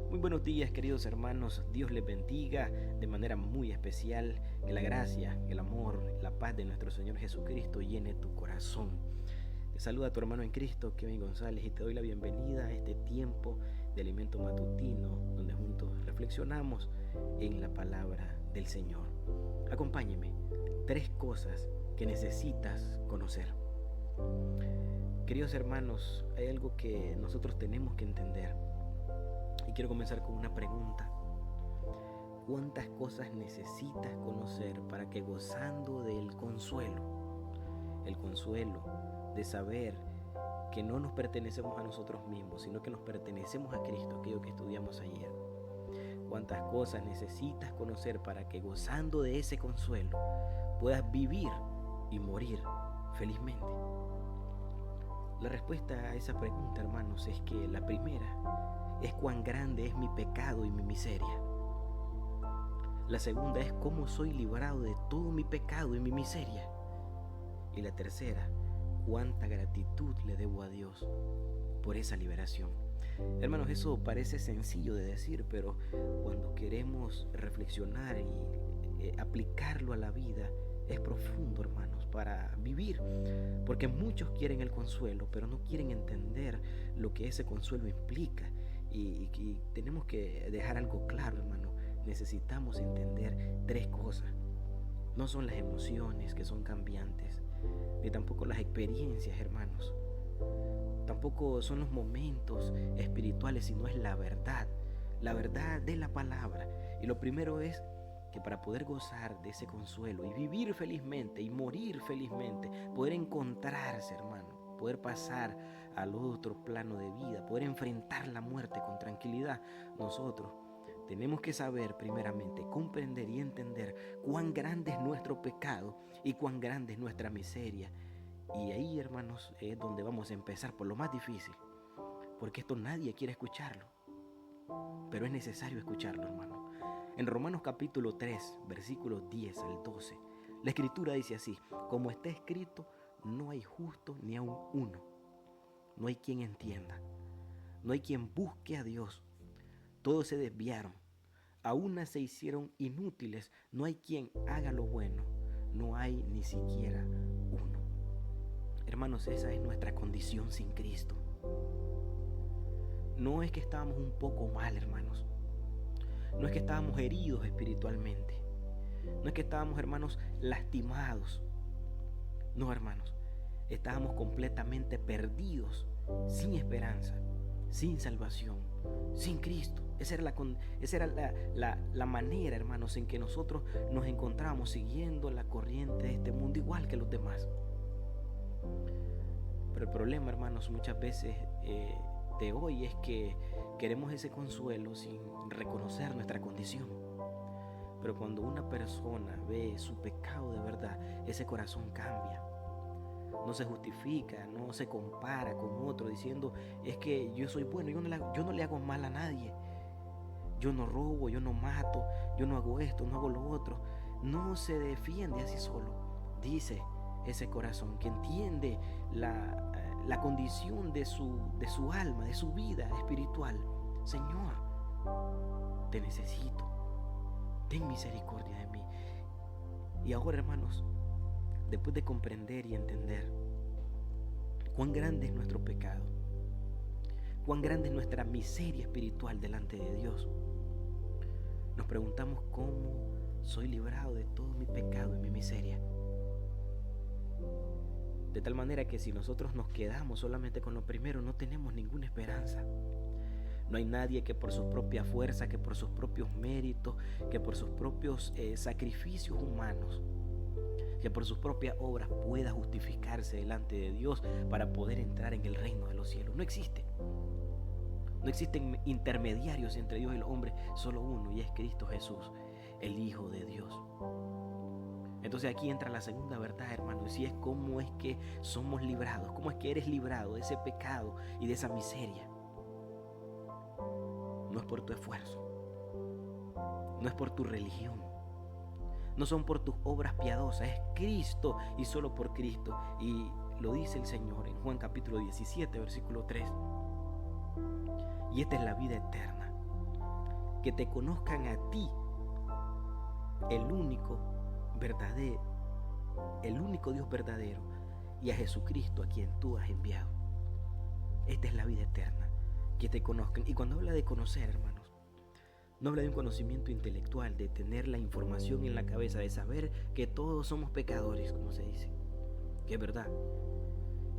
Muy buenos días, queridos hermanos. Dios les bendiga de manera muy especial. Que la gracia, el amor, la paz de nuestro Señor Jesucristo llene tu corazón. Te saluda tu hermano en Cristo, Kevin González, y te doy la bienvenida a este tiempo de alimento matutino, donde juntos reflexionamos en la palabra del Señor. Acompáñeme. 3 cosas que necesitas conocer. Queridos hermanos, hay algo que nosotros tenemos que entender. Y quiero comenzar con una pregunta. ¿Cuántas cosas necesitas conocer para que, gozando del consuelo, el consuelo de saber que no nos pertenecemos a nosotros mismos, sino que nos pertenecemos a Cristo, aquello que estudiamos ayer? ¿Cuántas cosas necesitas conocer para que, gozando de ese consuelo, puedas vivir y morir felizmente? La respuesta a esa pregunta, hermanos, es que la primera es cuán grande es mi pecado y mi miseria. La segunda es cómo soy librado de todo mi pecado y mi miseria. Y la tercera, cuánta gratitud le debo a Dios por esa liberación. Hermanos, eso parece sencillo de decir, pero cuando queremos reflexionar y aplicarlo a la vida, es profundo, hermanos, para vivir. Porque muchos quieren el consuelo, pero no quieren entender lo que ese consuelo implica. Y tenemos que dejar algo claro, hermano. Necesitamos entender 3 cosas. No son las emociones, que son cambiantes, ni tampoco las experiencias, hermanos. Tampoco son los momentos espirituales, sino es la verdad de la palabra. Y lo primero es que para poder gozar de ese consuelo y vivir felizmente y morir felizmente, poder encontrarse, hermano, poder pasar al otro plano de vida, poder enfrentar la muerte con tranquilidad, nosotros tenemos que saber primeramente, comprender y entender cuán grande es nuestro pecado y cuán grande es nuestra miseria. Y ahí, hermanos, es donde vamos a empezar por lo más difícil, porque esto nadie quiere escucharlo, pero es necesario escucharlo, hermano. En Romanos capítulo 3, versículos 10 al 12, la escritura dice así: como está escrito, no hay justo ni aun uno, no hay quien entienda, no hay quien busque a Dios. Todos se desviaron, a una se hicieron inútiles, no hay quien haga lo bueno, no hay ni siquiera uno. Hermanos, esa es nuestra condición sin Cristo. No es que estábamos un poco mal, hermanos. No es que estábamos heridos espiritualmente. No es que estábamos, hermanos, lastimados. No, hermanos, estábamos completamente perdidos, sin esperanza, sin salvación, sin Cristo. Esa era la manera, hermanos, en que nosotros nos encontramos siguiendo la corriente de este mundo igual que los demás. Pero el problema, hermanos, muchas veces de hoy es que queremos ese consuelo sin reconocer nuestra condición. Pero cuando una persona ve su pecado de verdad, ese corazón cambia. No se justifica, no se compara con otro diciendo: es que yo soy bueno, yo no le hago mal a nadie. Yo no robo, yo no mato, yo no hago esto, no hago lo otro. No se defiende así solo. Dice ese corazón que entiende la condición de su alma, de su vida espiritual: Señor, te necesito, ten misericordia de mí. Y ahora, hermanos, después de comprender y entender cuán grande es nuestro pecado, cuán grande es nuestra miseria espiritual delante de Dios, nos preguntamos: ¿cómo soy librado de todo mi pecado y mi miseria? De tal manera que si nosotros nos quedamos solamente con lo primero, no tenemos ninguna esperanza. No hay nadie que por su propia fuerza, que por sus propios méritos, que por sus propios sacrificios humanos, que por sus propias obras pueda justificarse delante de Dios para poder entrar en el reino de los cielos. No existe. No existen intermediarios entre Dios y el hombre, solo uno, y es Cristo Jesús, el Hijo de Dios. Entonces aquí entra la segunda verdad, hermanos, y es cómo es que somos librados, cómo es que eres librado de ese pecado y de esa miseria. No es por tu esfuerzo, no es por tu religión, no son por tus obras piadosas, es Cristo y solo por Cristo. Y lo dice el Señor en Juan capítulo 17, versículo 3. Y esta es la vida eterna, que te conozcan a ti, el único Dios verdadero, y a Jesucristo a quien tú has enviado. Esta es la vida eterna, que te conozcan. Y cuando habla de conocer, hermanos, no habla de un conocimiento intelectual, de tener la información en la cabeza, de saber que todos somos pecadores, como se dice, que es verdad.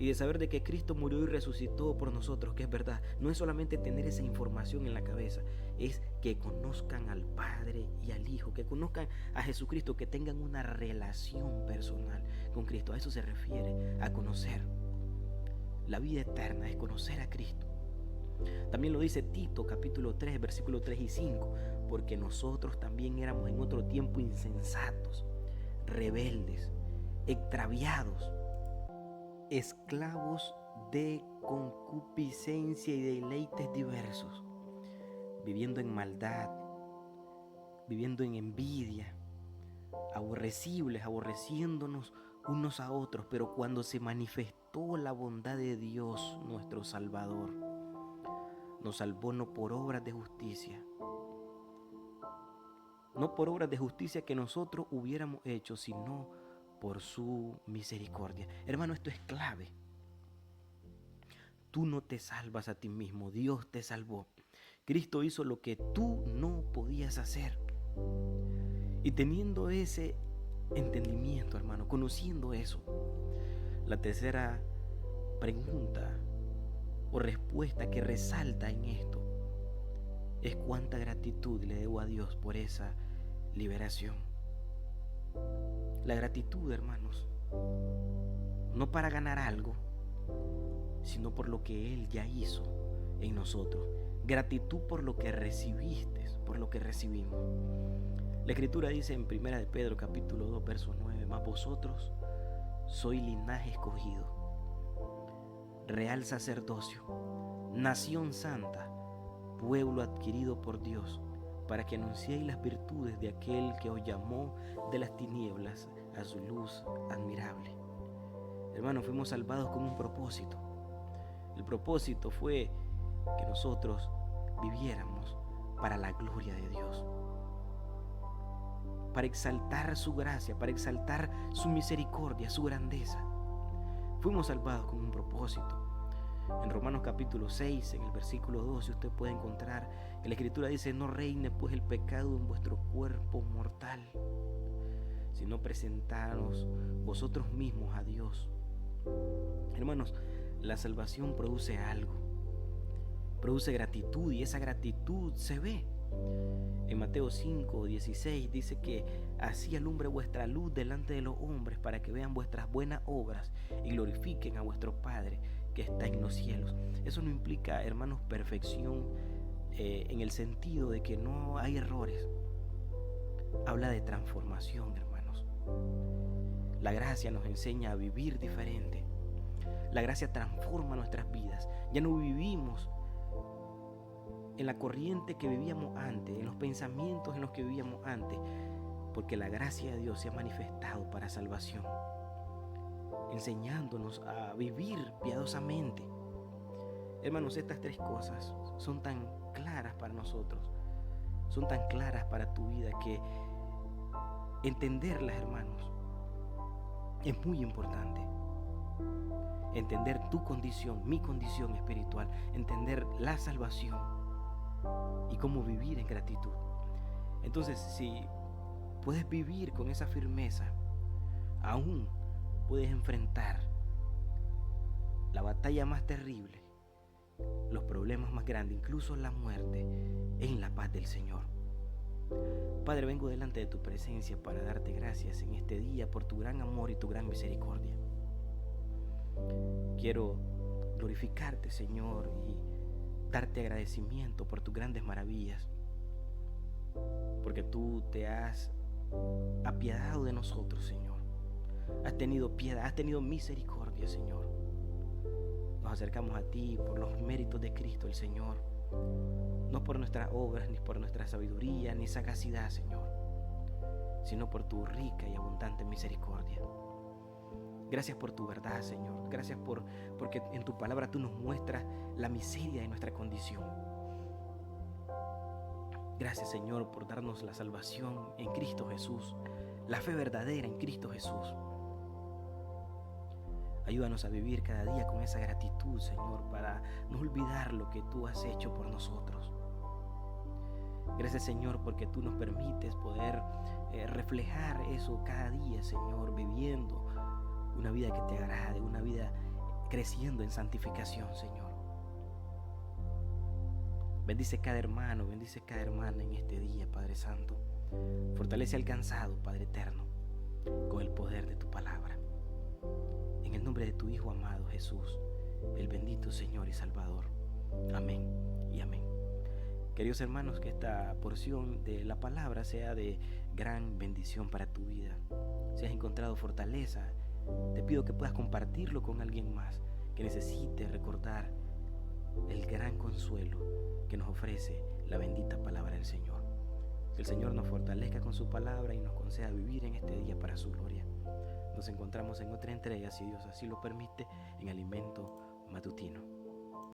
Y de saber de que Cristo murió y resucitó por nosotros, que es verdad. No es solamente tener esa información en la cabeza, es que conozcan al Padre y al Hijo, que conozcan a Jesucristo, que tengan una relación personal con Cristo. A eso se refiere, a conocer. La vida eterna es conocer a Cristo. También lo dice Tito capítulo 3, versículos 3 y 5, porque nosotros también éramos en otro tiempo insensatos, rebeldes, extraviados, esclavos de concupiscencia y deleites diversos, viviendo en maldad, viviendo en envidia, aborreciéndonos unos a otros. Pero cuando se manifestó la bondad de Dios, nuestro Salvador, nos salvó no por obras de justicia, que nosotros hubiéramos hecho, sino por su misericordia. Hermano, esto es clave. Tú no te salvas a ti mismo, Dios te salvó. Cristo hizo lo que tú no podías hacer. Y teniendo ese entendimiento, hermano, conociendo eso, la tercera pregunta o respuesta que resalta en esto es cuánta gratitud le debo a Dios por esa liberación. La gratitud, hermanos, no para ganar algo, sino por lo que Él ya hizo en nosotros. Gratitud por lo que recibiste, por lo que recibimos. La Escritura dice en 1 de Pedro capítulo 2, verso 9, mas vosotros sois linaje escogido, real sacerdocio, nación santa, pueblo adquirido por Dios, para que anunciéis las virtudes de aquel que os llamó de las tinieblas a su luz admirable. Hermanos, fuimos salvados con un propósito. El propósito fue que nosotros viviéramos para la gloria de Dios, para exaltar su gracia, para exaltar su misericordia, su grandeza. Fuimos salvados con un propósito. En Romanos capítulo 6, en el versículo 12, usted puede encontrar que la Escritura dice: no reine pues el pecado en vuestro cuerpo mortal, sino presentaros vosotros mismos a Dios. Hermanos, la salvación produce algo, produce gratitud, y esa gratitud se ve. En Mateo 5, 16 dice que así alumbre vuestra luz delante de los hombres, para que vean vuestras buenas obras y glorifiquen a vuestro Padre que está en los cielos. Eso no implica, hermanos, perfección en el sentido de que no hay errores. Habla de transformación, hermanos. La gracia nos enseña a vivir diferente. La gracia transforma nuestras vidas. Ya no vivimos en la corriente que vivíamos antes, en los pensamientos en los que vivíamos antes, porque la gracia de Dios se ha manifestado para salvación, enseñándonos a vivir piadosamente. Hermanos, estas tres cosas son tan claras para nosotros, son tan claras para tu vida, que entenderlas, hermanos, es muy importante. Entender tu condición, mi condición espiritual, entender la salvación y cómo vivir en gratitud. Entonces, si puedes vivir con esa firmeza, aún puedes enfrentar la batalla más terrible, los problemas más grandes, incluso la muerte, en la paz del Señor. Padre, vengo delante de tu presencia para darte gracias en este día por tu gran amor y tu gran misericordia. Quiero glorificarte, Señor, y darte agradecimiento por tus grandes maravillas, porque tú te has apiadado de nosotros, Señor. Has tenido piedad, has tenido misericordia, Señor. Nos acercamos a ti por los méritos de Cristo el Señor, no por nuestras obras, ni por nuestra sabiduría, ni sagacidad, Señor, sino por tu rica y abundante misericordia. Gracias por tu verdad, Señor. Gracias porque en tu palabra tú nos muestras la miseria de nuestra condición. Gracias, Señor, por darnos la salvación en Cristo Jesús, la fe verdadera en Cristo Jesús. Ayúdanos a vivir cada día con esa gratitud, Señor, para no olvidar lo que tú has hecho por nosotros. Gracias, Señor, porque tú nos permites poder reflejar eso cada día, Señor, viviendo una vida que te agrade, una vida creciendo en santificación, Señor. Bendice cada hermano, bendice cada hermana en este día, Padre Santo. Fortalece al cansado, Padre Eterno, con el poder de tu palabra. En el nombre de tu Hijo amado Jesús, el bendito Señor y Salvador. Amén y amén. Queridos hermanos, que esta porción de la palabra sea de gran bendición para tu vida. Si has encontrado fortaleza, te pido que puedas compartirlo con alguien más que necesite recordar el gran consuelo que nos ofrece la bendita palabra del Señor. Que el Señor nos fortalezca con su palabra y nos conceda vivir en este día para su gloria. Nos encontramos en otra entrega, si Dios así lo permite, en Alimento Matutino.